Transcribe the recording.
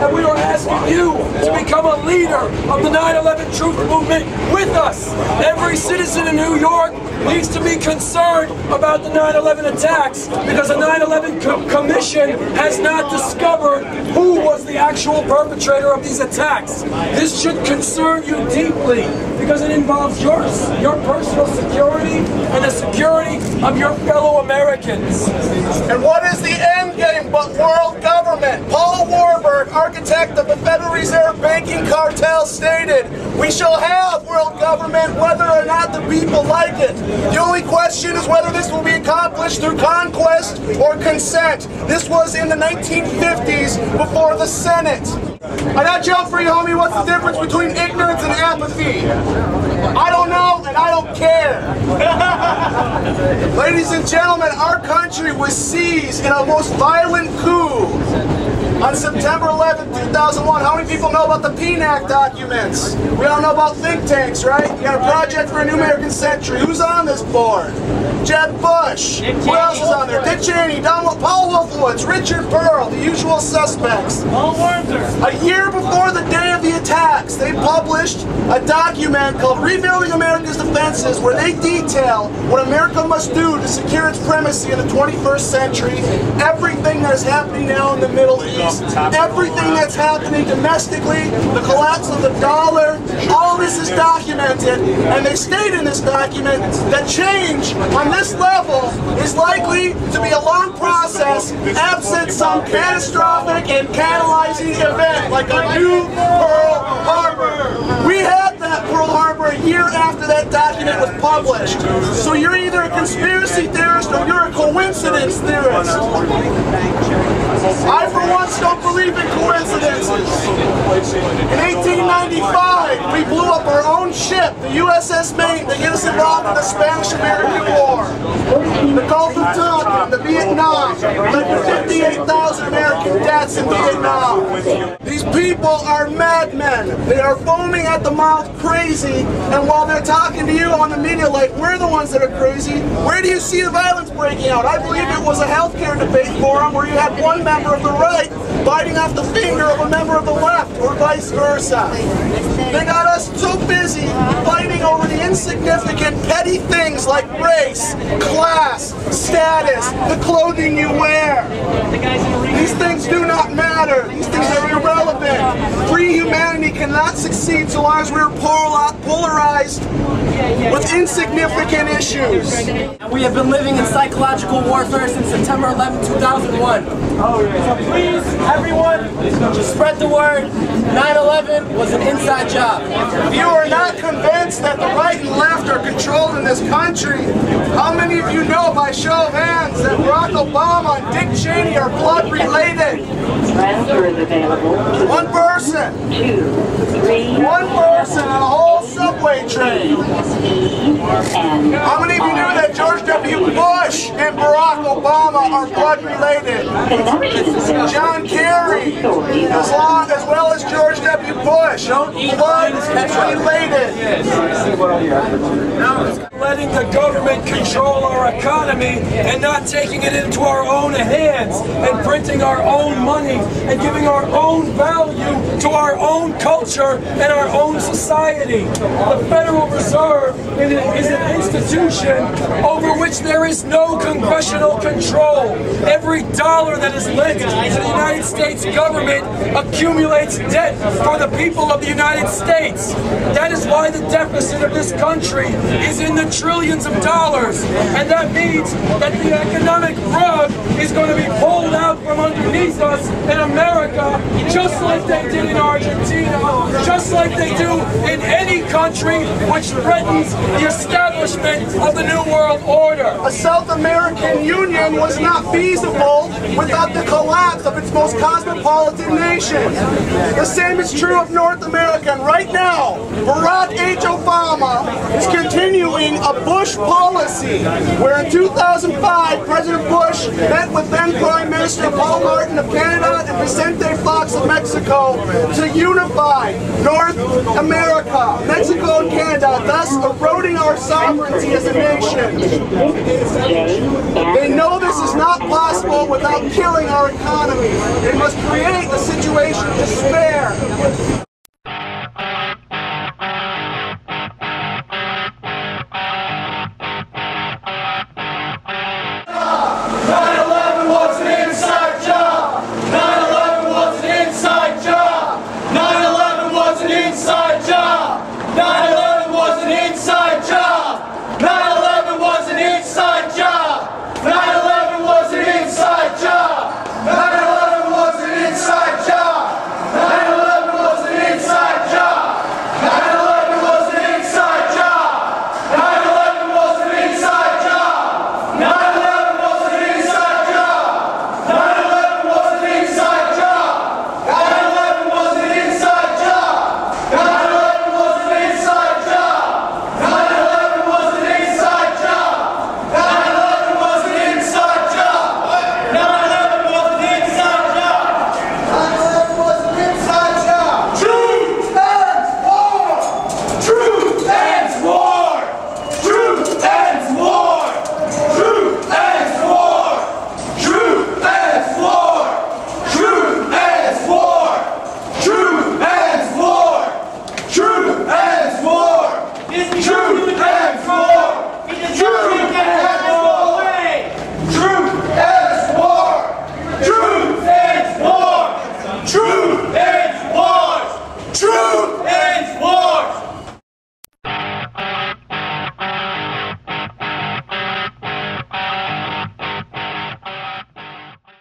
that we are asking you to become a leader of the 9/11 truth movement with us. Every citizen in New York needs to be concerned about the 9/11 attacks because the 9/11 Commission has not discovered who was the actual perpetrator of these attacks. This should concern you deeply because it involves your personal security and the security of your fellow Americans. And what is the end game but world government? Paul Warburg, architect of the Federal Reserve banking cartel, stated, "We shall have world government whether or not the people like it. The only question is whether this will be accomplished through conquest or consent." This was in the 1950s before the Senate. I got a joke for you, homie. What's the difference between ignorance and apathy? I don't know, and I don't care. Ladies and gentlemen, our country was seized in a most violent coup on September 11, 2001. How many people know about the PNAC documents? We all know about think tanks, right? You got a project for a new American century. Who's on this board? Jeb Bush. Who else is on there? Dick Cheney, Paul Wolfowitz, Richard Pearl, the usual suspects. A year before the day of the attacks, they published a document called Rebuilding America's Defenses, where they detail what America must do to secure its primacy in the 21st century, everything that is happening now in the Middle East, everything that's happening domestically, the collapse of the dollar, all this is documented, and they state in this document that change on this level is likely to be a long process absent some catastrophic and catalyzing event like a new Pearl Harbor. We had that Pearl Harbor a year after that document was published. So you're either a conspiracy theorist or you're a coincidence theorist. I for once don't believe in coincidences. In 1895, we blew up our own ship, the USS Maine, to get us involved in the Spanish-American War. The Gulf of Tonkin, the Vietnam, led to 58,000 American deaths in Vietnam. These people are madmen. They are foaming at the mouth, crazy, and while they're talking to you on the media like we're the ones that are crazy, where do you see the violence breaking out? I believe it was a healthcare debate forum where you had one member of the right biting off the finger of a member of the left, or vice versa. They got us so busy fighting over the insignificant, petty things like race, class, status, the clothing you wear. These things do not matter. These things are irrelevant. Free humanity cannot succeed so long as we're polarized with insignificant issues. We have been living in psychological warfare since September 11, 2001. So please, everyone, just spread the word. 9/11 was an inside job. If you are not convinced that the right and left are controlled in this country, how many of you know by show of hands that Barack Obama and Dick Cheney are blood related? Transfer is available. One person. 2, 3. One person on a whole subway train. How many of you knew that George W. Bush and Barack Obama are blood related? John Kerry, as well as George W. Bush, blood related. Letting the government control our economy and not taking it into our own hands and printing our own money and giving our own value to our own culture and our own society. The Federal Reserve is an institution over which there is no congressional control. Every dollar that is lent to the United States government accumulates debt for the people of the United States. That is why the deficit of this country is in the trillions of dollars. And that means that the economic rug is going to be pulled out from underneath us in America, just like they did in Argentina, just like they do in any country which threatens the establishment of the New World Order. A South American Union was not feasible without the collapse of its most cosmopolitan nation. The same is true of North America, and right now, Barack H. Obama is continuing a Bush policy, where in 2005, President Bush met with then Prime Minister Paul Martin of Canada and Vicente Fox of Mexico to unify North America, Mexico and Canada, thus eroding our sovereignty as a nation. They know this is not possible without killing our economy. They must create a situation of despair.